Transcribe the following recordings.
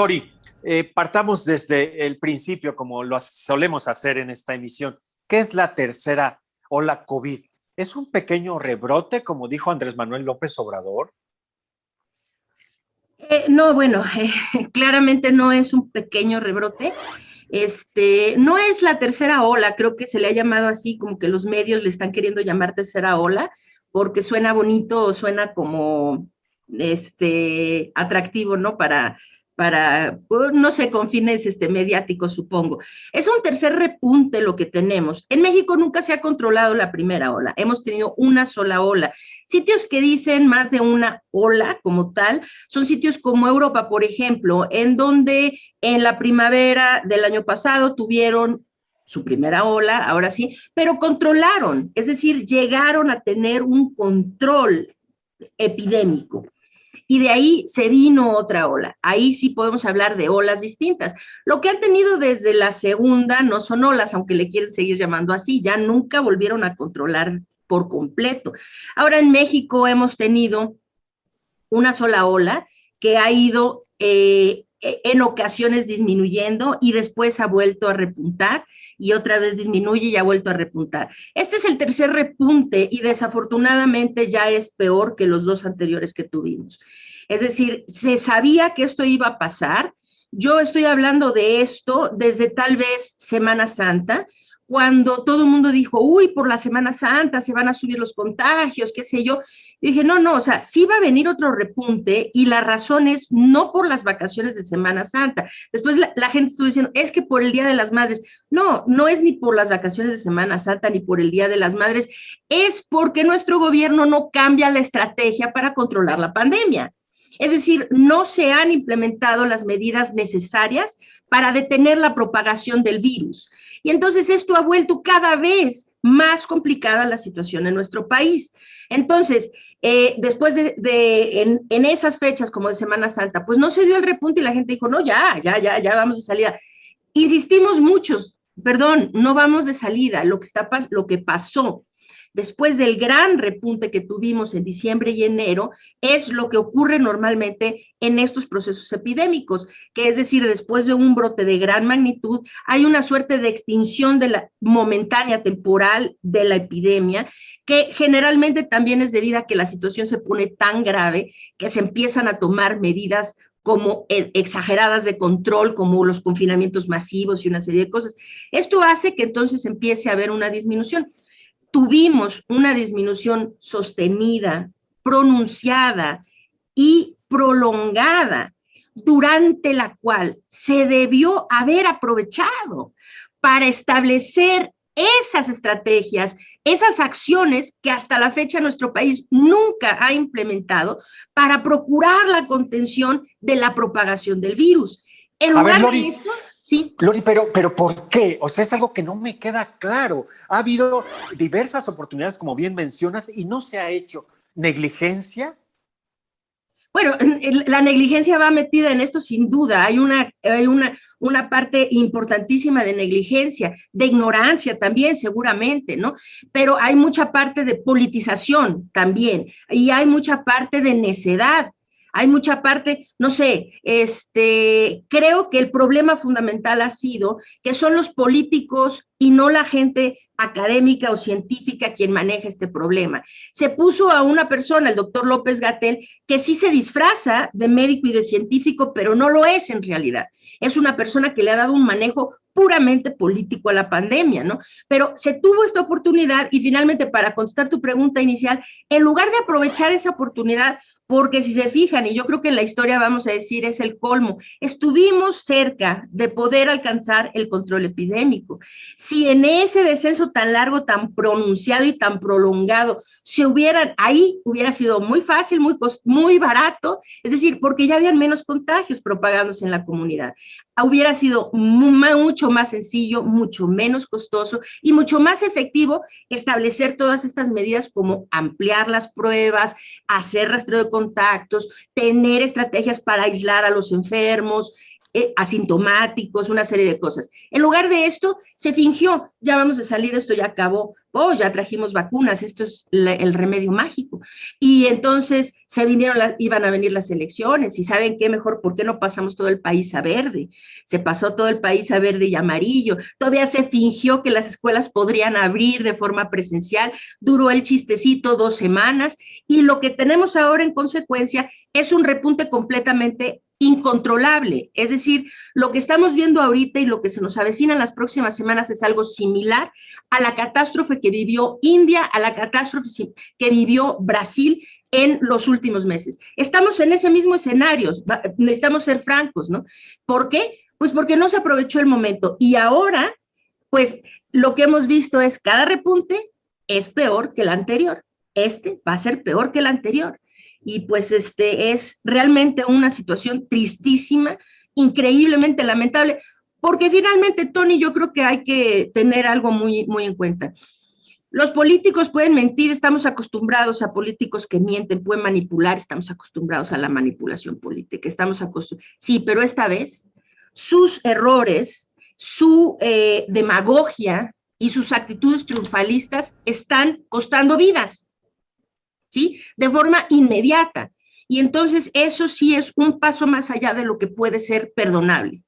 Lori, partamos desde el principio, como lo solemos hacer en esta emisión. ¿Qué es la tercera ola COVID? ¿Es un pequeño rebrote, como dijo Andrés Manuel López Obrador? No, bueno, claramente no es un pequeño rebrote. No es la tercera ola, creo que se le ha llamado así, como que los medios le están queriendo llamar tercera ola, porque suena bonito o suena como atractivo, ¿no? Pues, no sé, con fines mediáticos, supongo. Es un tercer repunte lo que tenemos. En México nunca se ha controlado la primera ola, hemos tenido una sola ola. Sitios que dicen más de una ola como tal, son sitios como Europa, por ejemplo, en donde en la primavera del año pasado tuvieron su primera ola, ahora sí, pero controlaron, es decir, llegaron a tener un control epidémico. Y de ahí se vino otra ola. Ahí sí podemos hablar de olas distintas. Lo que han tenido desde la segunda no son olas, aunque le quieren seguir llamando así, ya nunca volvieron a controlar por completo. Ahora en México hemos tenido una sola ola que ha ido en ocasiones disminuyendo y después ha vuelto a repuntar y otra vez disminuye y ha vuelto a repuntar. Este es el tercer repunte y desafortunadamente ya es peor que los dos anteriores que tuvimos. Es decir, se sabía que esto iba a pasar. Yo estoy hablando de esto desde tal vez Semana Santa, cuando todo el mundo dijo, uy, por la Semana Santa se van a subir los contagios, qué sé yo. Yo dije, no, no, o sea, sí va a venir otro repunte y la razón es no por las vacaciones de Semana Santa. Después la gente estuvo diciendo, es que por el Día de las Madres. No, no es ni por las vacaciones de Semana Santa ni por el Día de las Madres, es porque nuestro gobierno no cambia la estrategia para controlar la pandemia. Es decir, no se han implementado las medidas necesarias para detener la propagación del virus. Y entonces esto ha vuelto cada vez más complicada la situación en nuestro país. Entonces, después en esas fechas como de Semana Santa, pues no se dio el repunte y la gente dijo, no, ya vamos de salida. Insistimos muchos, perdón, no vamos de salida. Lo que pasó después del gran repunte que tuvimos en diciembre y enero, es lo que ocurre normalmente en estos procesos epidémicos, que es decir, después de un brote de gran magnitud, hay una suerte de extinción de la momentánea, temporal de la epidemia, que generalmente también es debido a que la situación se pone tan grave que se empiezan a tomar medidas como exageradas de control, como los confinamientos masivos y una serie de cosas. Esto hace que entonces empiece a haber una disminución. Tuvimos una disminución sostenida, pronunciada y prolongada, durante la cual se debió haber aprovechado para establecer esas estrategias, esas acciones que hasta la fecha nuestro país nunca ha implementado para procurar la contención de la propagación del virus. En A ver, lugar de Lori, esto, sí. Lori, pero ¿por qué? O sea, es algo que no me queda claro. Ha habido diversas oportunidades, como bien mencionas, y no se ha hecho. ¿Negligencia? Bueno, la negligencia va metida en esto sin duda. Hay una parte importantísima de negligencia, de ignorancia también, seguramente, ¿no? Pero hay mucha parte de politización también, y hay mucha parte de necedad. Hay mucha parte, no sé, creo que el problema fundamental ha sido que son los políticos y no la gente académica o científica quien maneja este problema. Se puso a una persona, el doctor López-Gatell, que sí se disfraza de médico y de científico, pero no lo es en realidad. Es una persona que le ha dado un manejo puramente político a la pandemia, ¿no? Pero se tuvo esta oportunidad y finalmente, para contestar tu pregunta inicial, en lugar de aprovechar esa oportunidad, porque si se fijan, y yo creo que en la historia vamos a decir es el colmo, estuvimos cerca de poder alcanzar el control epidémico. Si en ese descenso tan largo, tan pronunciado y tan prolongado, ahí hubiera sido muy fácil, muy barato, es decir, porque ya habían menos contagios propagándose en la comunidad. Hubiera sido mucho más sencillo, mucho menos costoso y mucho más efectivo establecer todas estas medidas como ampliar las pruebas, hacer rastreo de contactos, tener estrategias para aislar a los enfermos, asintomáticos, una serie de cosas. En lugar de esto, se fingió, ya vamos a salir, esto ya acabó, oh, ya trajimos vacunas, esto es el remedio mágico. Y entonces iban a venir las elecciones, y ¿saben qué mejor? ¿Por qué no pasamos todo el país a verde? Se pasó todo el país a verde y amarillo, todavía se fingió que las escuelas podrían abrir de forma presencial, duró el chistecito 2 semanas, y lo que tenemos ahora en consecuencia es un repunte completamente incontrolable. Es decir, lo que estamos viendo ahorita y lo que se nos avecina en las próximas semanas es algo similar a la catástrofe que vivió India, a la catástrofe que vivió Brasil en los últimos meses. Estamos en ese mismo escenario, necesitamos ser francos, ¿no? ¿Por qué? Pues porque no se aprovechó el momento. Y ahora, pues lo que hemos visto es cada repunte es peor que el anterior. Este va a ser peor que el anterior. Y pues es realmente una situación tristísima, increíblemente lamentable, porque finalmente, Tony, yo creo que hay que tener algo muy, muy en cuenta. Los políticos pueden mentir, estamos acostumbrados a políticos que mienten, pueden manipular, estamos acostumbrados a la manipulación política, sí, pero esta vez sus errores, su demagogia y sus actitudes triunfalistas están costando vidas, ¿sí? De forma inmediata. Y entonces eso sí es un paso más allá de lo que puede ser perdonable.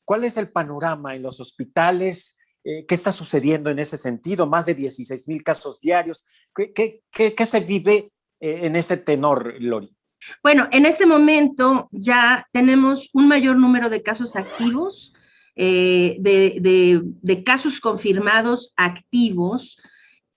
¿Cuál es el panorama en los hospitales? ¿Qué está sucediendo en ese sentido? Más de 16,000 casos diarios. ¿Qué se vive en ese tenor, Lori? Bueno, en este momento ya tenemos un mayor número de casos activos, de casos confirmados activos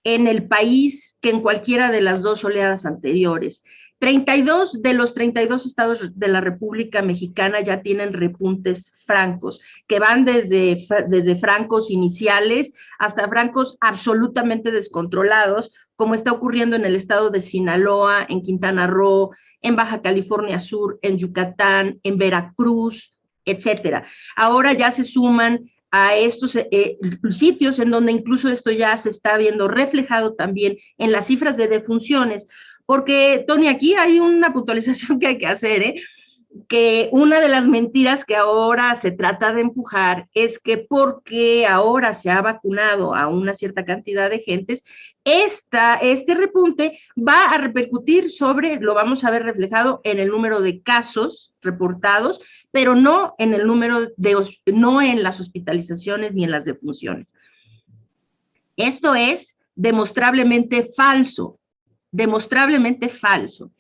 en el país que en cualquiera de las 2 oleadas anteriores. 32 de los 32 estados de la República Mexicana ya tienen repuntes francos, que van desde francos iniciales hasta francos absolutamente descontrolados, como está ocurriendo en el estado de Sinaloa, en Quintana Roo, en Baja California Sur, en Yucatán, en Veracruz, etcétera. Ahora ya se suman a estos sitios en donde incluso esto ya se está viendo reflejado también en las cifras de defunciones, porque, Tony, aquí hay una puntualización que hay que hacer, que una de las mentiras que ahora se trata de empujar es que porque ahora se ha vacunado a una cierta cantidad de gentes, este repunte va a repercutir lo vamos a ver reflejado en el número de casos reportados, pero no en el número no en las hospitalizaciones ni en las defunciones. Esto es demostrablemente falso, demostrablemente falso.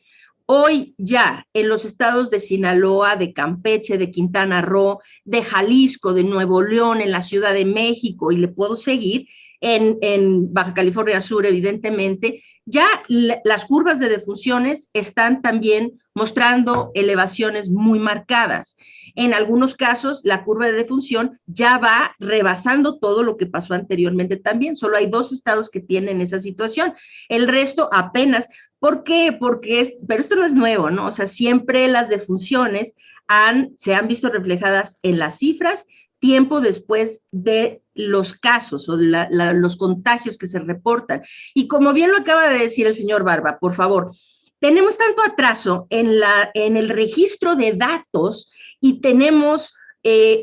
Hoy ya en los estados de Sinaloa, de Campeche, de Quintana Roo, de Jalisco, de Nuevo León, en la Ciudad de México, y le puedo seguir, en Baja California Sur, evidentemente, ya las curvas de defunciones están también mostrando elevaciones muy marcadas. En algunos casos, la curva de defunción ya va rebasando todo lo que pasó anteriormente también. Solo hay 2 estados que tienen esa situación. El resto apenas. ¿Por qué? Pero esto no es nuevo, ¿no? O sea, siempre las defunciones se han visto reflejadas en las cifras tiempo después de los casos o de los contagios que se reportan. Y como bien lo acaba de decir el señor Barba, por favor, tenemos tanto atraso en el registro de datos y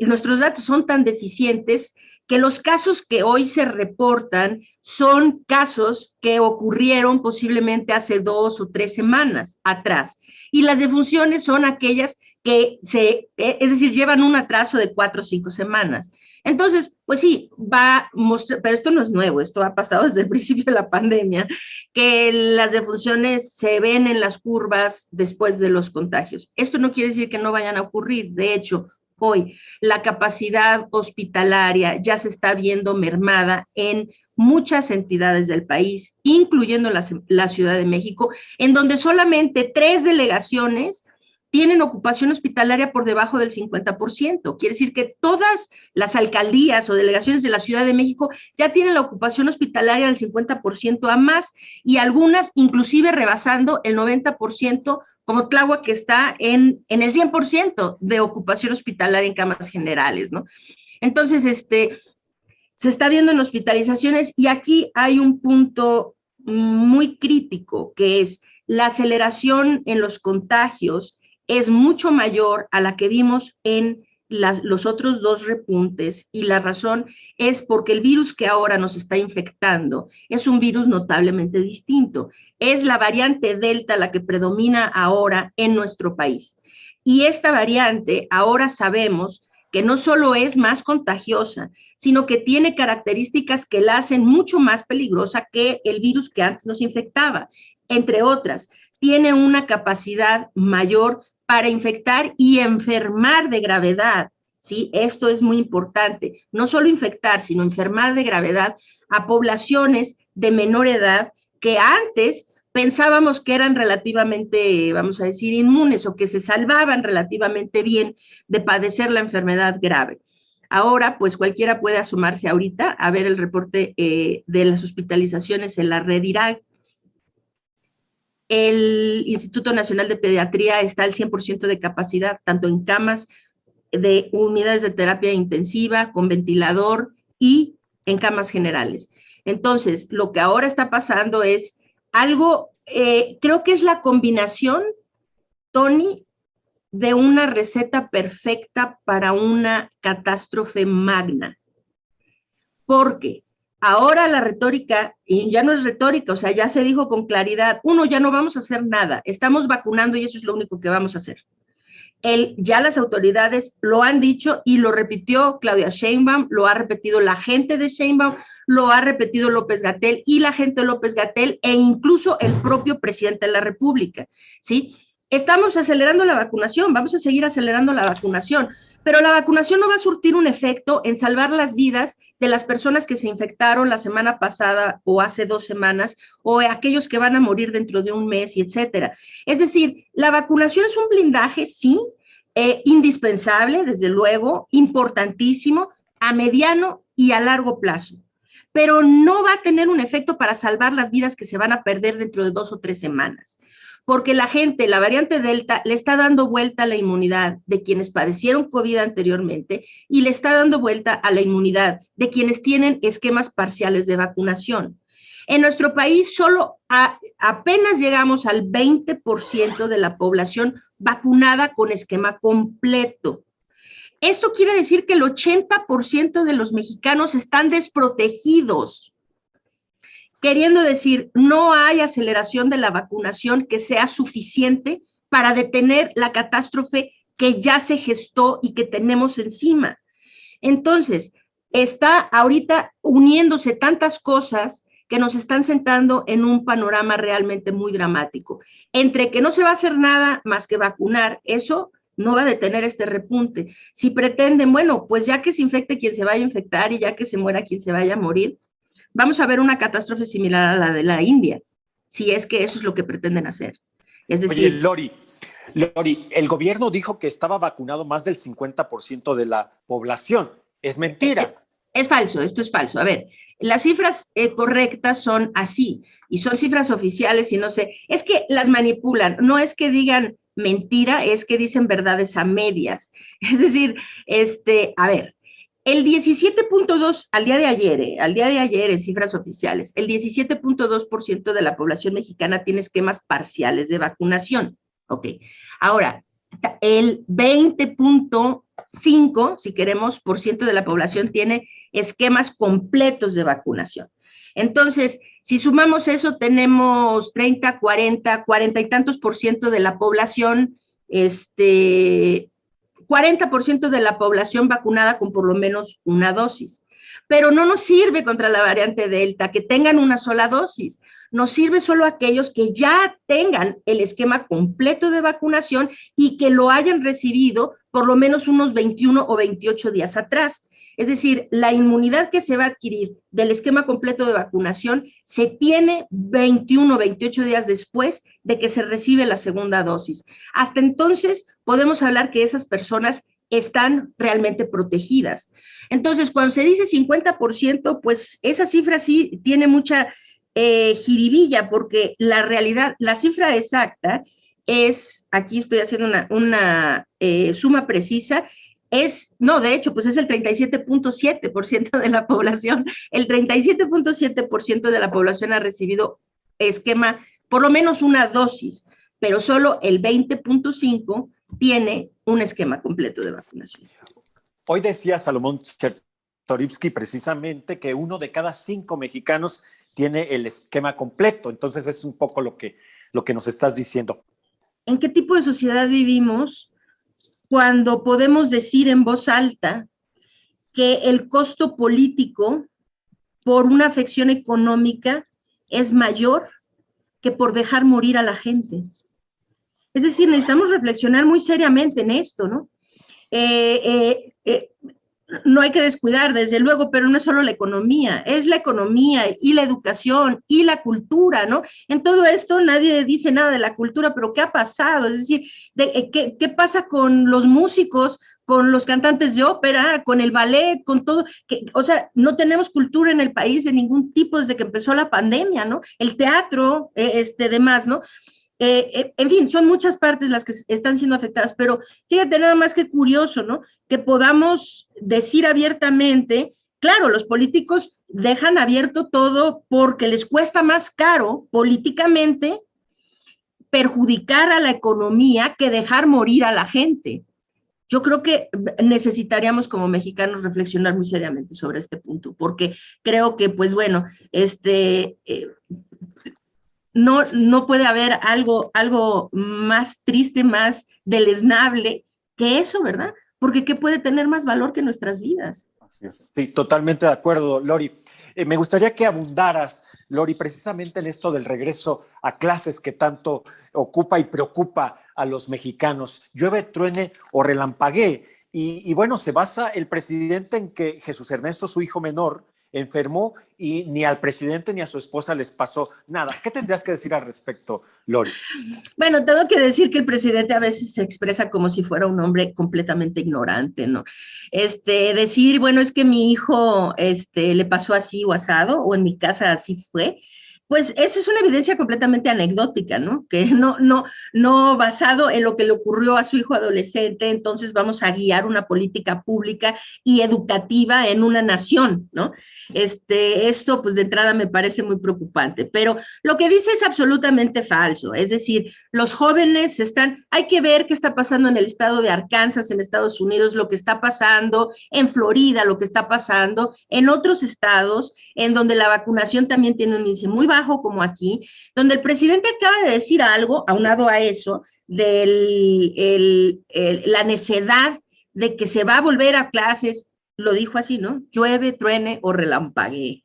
nuestros datos son tan deficientes que los casos que hoy se reportan son casos que ocurrieron posiblemente hace 2 o 3 semanas atrás. Y las defunciones son aquellas que es decir, llevan un atraso de 4 o 5 semanas. Entonces, pues sí, pero esto no es nuevo, esto ha pasado desde el principio de la pandemia, que las defunciones se ven en las curvas después de los contagios. Esto no quiere decir que no vayan a ocurrir, de hecho, hoy la capacidad hospitalaria ya se está viendo mermada en muchas entidades del país, incluyendo la Ciudad de México, en donde solamente 3 delegaciones tienen ocupación hospitalaria por debajo del 50%. Quiere decir que todas las alcaldías o delegaciones de la Ciudad de México ya tienen la ocupación hospitalaria del 50% a más, y algunas inclusive rebasando el 90%, como Tláhuac, que está en el 100% de ocupación hospitalaria en camas generales, ¿no? Entonces, se está viendo en hospitalizaciones, y aquí hay un punto muy crítico, que es la aceleración en los contagios es mucho mayor a la que vimos en los otros dos repuntes, y la razón es porque el virus que ahora nos está infectando es un virus notablemente distinto. Es la variante Delta la que predomina ahora en nuestro país. Y esta variante ahora sabemos que no solo es más contagiosa, sino que tiene características que la hacen mucho más peligrosa que el virus que antes nos infectaba. Entre otras, tiene una capacidad mayor para infectar y enfermar de gravedad, ¿sí? Esto es muy importante. No solo infectar, sino enfermar de gravedad a poblaciones de menor edad que antes pensábamos que eran relativamente, vamos a decir, inmunes o que se salvaban relativamente bien de padecer la enfermedad grave. Ahora, pues cualquiera puede asomarse ahorita a ver el reporte de las hospitalizaciones en la red IRAG. El Instituto Nacional de Pediatría está al 100% de capacidad, tanto en camas de unidades de terapia intensiva, con ventilador y en camas generales. Entonces, lo que ahora está pasando es algo, creo que es la combinación, Tony, de una receta perfecta para una catástrofe magna. Porque ahora la retórica, y ya no es retórica, o sea, ya se dijo con claridad, uno, ya no vamos a hacer nada, estamos vacunando y eso es lo único que vamos a hacer. Ya las autoridades lo han dicho y lo repitió Claudia Sheinbaum, lo ha repetido la gente de Sheinbaum, lo ha repetido López-Gatell y la gente de López-Gatell e incluso el propio presidente de la República, ¿sí? Estamos acelerando la vacunación, vamos a seguir acelerando la vacunación, pero la vacunación no va a surtir un efecto en salvar las vidas de las personas que se infectaron la semana pasada o hace 2 semanas, o aquellos que van a morir dentro de un mes, y etcétera. Es decir, la vacunación es un blindaje, sí, indispensable, desde luego, importantísimo, a mediano y a largo plazo, pero no va a tener un efecto para salvar las vidas que se van a perder dentro de 2 o 3 semanas. Porque la gente, la variante Delta, le está dando vuelta a la inmunidad de quienes padecieron COVID anteriormente y le está dando vuelta a la inmunidad de quienes tienen esquemas parciales de vacunación. En nuestro país solo apenas llegamos al 20% de la población vacunada con esquema completo. Esto quiere decir que el 80% de los mexicanos están desprotegidos. Queriendo decir, no hay aceleración de la vacunación que sea suficiente para detener la catástrofe que ya se gestó y que tenemos encima. Entonces, está ahorita uniéndose tantas cosas que nos están sentando en un panorama realmente muy dramático. Entre que no se va a hacer nada más que vacunar, eso no va a detener este repunte. Si pretenden, bueno, pues ya que se infecte quien se vaya a infectar y ya que se muera quien se vaya a morir, vamos a ver una catástrofe similar a la de la India, si es que eso es lo que pretenden hacer. Es decir, oye, Lori, el gobierno dijo que estaba vacunado más del 50% de la población. Es mentira. Es falso, esto es falso. A ver, las cifras correctas son así, y son cifras oficiales, y no sé, es que las manipulan, no es que digan mentira, es que dicen verdades a medias. Es decir, a ver, el 17.2 al día de ayer en cifras oficiales, el 17.2% de la población mexicana tiene esquemas parciales de vacunación. Ok, ahora, el 20.5, si queremos, por ciento de la población tiene esquemas completos de vacunación. Entonces, si sumamos eso, tenemos 30, 40 y tantos por ciento de la población, 40% de la población vacunada con por lo menos una dosis. Pero no nos sirve contra la variante Delta que tengan una sola dosis. Nos sirve solo a aquellos que ya tengan el esquema completo de vacunación y que lo hayan recibido por lo menos unos 21 o 28 días atrás. Es decir, la inmunidad que se va a adquirir del esquema completo de vacunación se tiene 21 o 28 días después de que se recibe la segunda dosis. Hasta entonces podemos hablar que esas personas están realmente protegidas. Entonces, cuando se dice 50%, pues esa cifra sí tiene mucha jiribilla, porque la realidad, la cifra exacta es, aquí estoy haciendo una suma precisa, de hecho, pues es el 37.7% de la población. El 37.7% de la población ha recibido esquema, por lo menos una dosis, pero solo el 20.5% tiene un esquema completo de vacunación. Hoy decía Salomón Chertorivsky precisamente que 1 de cada 5 mexicanos tiene el esquema completo. Entonces es un poco lo que nos estás diciendo. ¿En qué tipo de sociedad vivimos cuando podemos decir en voz alta que el costo político por una afección económica es mayor que por dejar morir a la gente? Es decir, necesitamos reflexionar muy seriamente en esto, ¿no? No hay que descuidar, desde luego, pero no es solo la economía, es la economía y la educación y la cultura, ¿no? En todo esto nadie dice nada de la cultura, pero ¿qué ha pasado? Es decir, ¿qué pasa con los músicos, con los cantantes de ópera, con el ballet, con todo? O sea, no tenemos cultura en el país de ningún tipo desde que empezó la pandemia, ¿no? El teatro, demás, ¿no? En fin, son muchas partes las que están siendo afectadas, pero fíjate nada más que curioso, ¿no? Que podamos decir abiertamente, claro, los políticos dejan abierto todo porque les cuesta más caro políticamente perjudicar a la economía que dejar morir a la gente. Yo creo que necesitaríamos como mexicanos reflexionar muy seriamente sobre este punto, porque creo que, pues bueno, no puede haber algo más triste, más deleznable que eso, ¿verdad? Porque ¿qué puede tener más valor que nuestras vidas? Sí, totalmente de acuerdo, Lori. Me gustaría que abundaras, Lori, precisamente en esto del regreso a clases que tanto ocupa y preocupa a los mexicanos. Llueve, truene o relampaguee. Y bueno, se basa el presidente en que Jesús Ernesto, su hijo menor, enfermó y ni al presidente ni a su esposa les pasó nada. ¿Qué tendrías que decir al respecto, Lori? Bueno, tengo que decir que el presidente a veces se expresa como si fuera un hombre completamente ignorante, ¿no? Decir, bueno, es que mi hijo, le pasó así o asado, o en mi casa así fue, pues eso es una evidencia completamente anecdótica, ¿no? Que no basado en lo que le ocurrió a su hijo adolescente, entonces vamos a guiar una política pública y educativa en una nación, ¿no? Esto, pues de entrada me parece muy preocupante, pero lo que dice es absolutamente falso, es decir, los jóvenes hay que ver qué está pasando en el estado de Arkansas, en Estados Unidos, lo que está pasando en Florida, lo que está pasando en otros estados, en donde la vacunación también tiene un índice muy bajo, como aquí, donde el presidente acaba de decir algo, aunado a eso, de la necedad de que se va a volver a clases, lo dijo así, ¿no? Llueve, truene o relampaguee.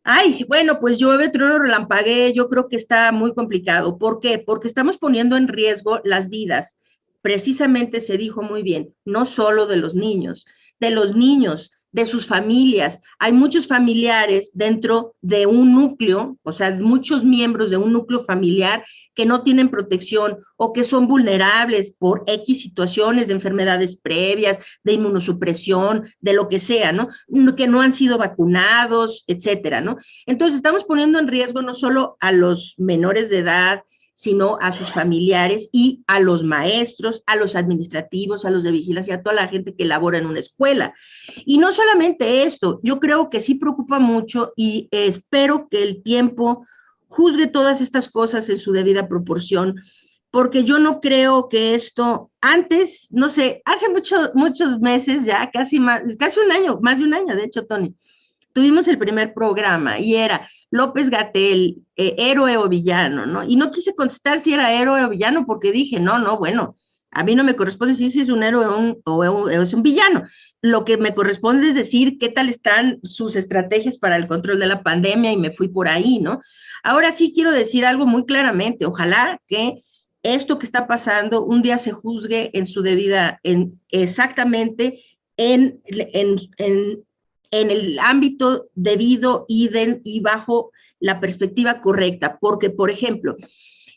Ay, bueno, pues llueve, trueno, relampaguee, yo creo que está muy complicado. ¿Por qué? Porque estamos poniendo en riesgo las vidas. Precisamente se dijo muy bien, no solo de los niños, de sus familias. Hay muchos familiares dentro de un núcleo, o sea, muchos miembros de un núcleo familiar que no tienen protección o que son vulnerables por X situaciones de enfermedades previas, de inmunosupresión, de lo que sea, ¿no? Que no han sido vacunados, etcétera, ¿no? Entonces estamos poniendo en riesgo no solo a los menores de edad, sino a sus familiares y a los maestros, a los administrativos, a los de vigilancia, a toda la gente que labora en una escuela. Y no solamente esto, yo creo que sí preocupa mucho y espero que el tiempo juzgue todas estas cosas en su debida proporción, porque yo no creo que esto, antes, no sé, hace muchos meses ya, casi un año, más de un año, de hecho, Tony, tuvimos el primer programa y era López-Gatell, héroe o villano, ¿no? Y no quise contestar si era héroe o villano porque dije, no, bueno, a mí no me corresponde decir si es un héroe o es un villano. Lo que me corresponde es decir qué tal están sus estrategias para el control de la pandemia y me fui por ahí, ¿no? Ahora sí quiero decir algo muy claramente, ojalá que esto que está pasando un día se juzgue en su debida, exactamente en el ámbito debido y bajo la perspectiva correcta, porque, por ejemplo,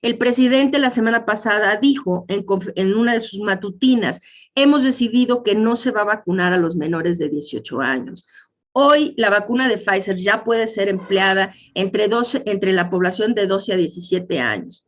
el presidente la semana pasada dijo en una de sus matutinas, hemos decidido que no se va a vacunar a los menores de 18 años. Hoy la vacuna de Pfizer ya puede ser empleada entre la población de 12 a 17 años.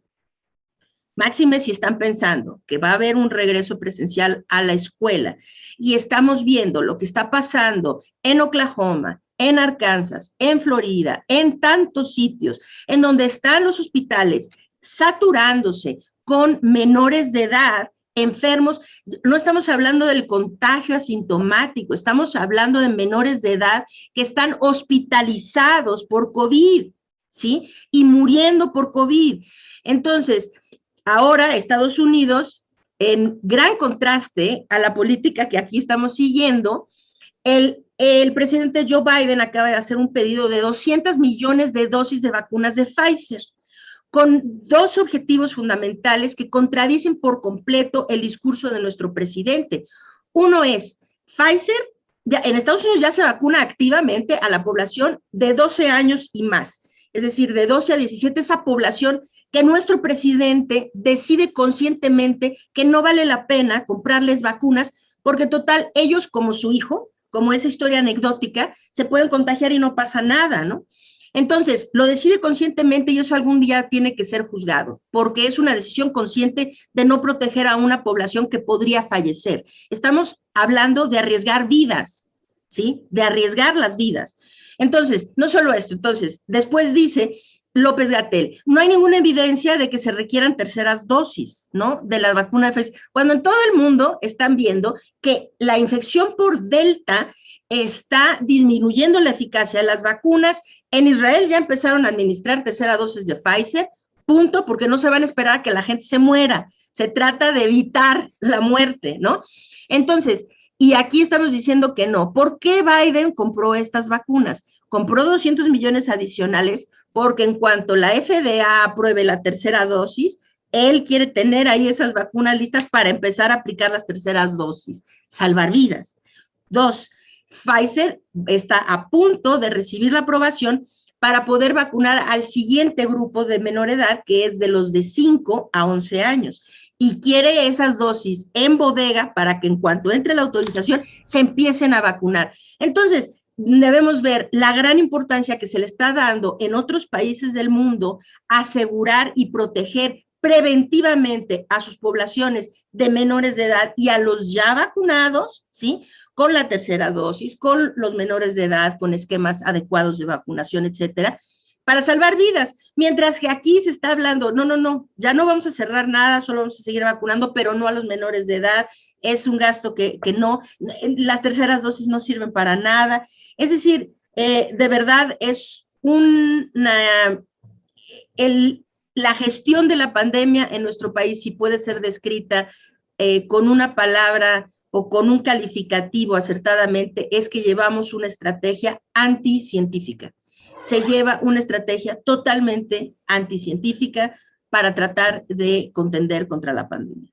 Máxime si están pensando que va a haber un regreso presencial a la escuela y estamos viendo lo que está pasando en Oklahoma, en Arkansas, en Florida, en tantos sitios, en donde están los hospitales saturándose con menores de edad enfermos, no estamos hablando del contagio asintomático, estamos hablando de menores de edad que están hospitalizados por COVID, ¿sí? Y muriendo por COVID. Entonces, ahora Estados Unidos, en gran contraste a la política que aquí estamos siguiendo, el presidente Joe Biden acaba de hacer un pedido de 200 millones de dosis de vacunas de Pfizer, con dos objetivos fundamentales que contradicen por completo el discurso de nuestro presidente. Uno es, Pfizer, ya, en Estados Unidos ya se vacuna activamente a la población de 12 años y más, es decir, de 12 a 17, esa población que nuestro presidente decide conscientemente que no vale la pena comprarles vacunas, porque total, ellos como su hijo, como esa historia anecdótica, se pueden contagiar y no pasa nada, ¿no? Entonces, lo decide conscientemente y eso algún día tiene que ser juzgado, porque es una decisión consciente de no proteger a una población que podría fallecer. Estamos hablando de arriesgar vidas, ¿sí? De arriesgar las vidas. Entonces, no solo esto, entonces, después dice López-Gatell, no hay ninguna evidencia de que se requieran terceras dosis, ¿no? De la vacuna de Pfizer, cuando en todo el mundo están viendo que la infección por Delta está disminuyendo la eficacia de las vacunas. En Israel ya empezaron a administrar tercera dosis de Pfizer, punto, porque no se van a esperar a que la gente se muera. Se trata de evitar la muerte, ¿no? Entonces, y aquí estamos diciendo que no. ¿Por qué Biden compró estas vacunas? Compró 200 millones adicionales porque en cuanto la FDA apruebe la tercera dosis, él quiere tener ahí esas vacunas listas para empezar a aplicar las terceras dosis, salvar vidas. Dos, Pfizer está a punto de recibir la aprobación para poder vacunar al siguiente grupo de menor edad, que es de los de 5 a 11 años. Y quiere esas dosis en bodega para que en cuanto entre la autorización se empiecen a vacunar. Entonces, debemos ver la gran importancia que se le está dando en otros países del mundo asegurar y proteger preventivamente a sus poblaciones de menores de edad y a los ya vacunados, ¿sí? Con la tercera dosis, con los menores de edad, con esquemas adecuados de vacunación, etcétera, para salvar vidas. Mientras que aquí se está hablando, no, ya no vamos a cerrar nada, solo vamos a seguir vacunando, pero no a los menores de edad, es un gasto que no, las terceras dosis no sirven para nada. Es decir, de verdad es la gestión de la pandemia en nuestro país, si puede ser descrita con una palabra o con un calificativo acertadamente, es que llevamos una estrategia anticientífica. Se lleva una estrategia totalmente anticientífica para tratar de contender contra la pandemia.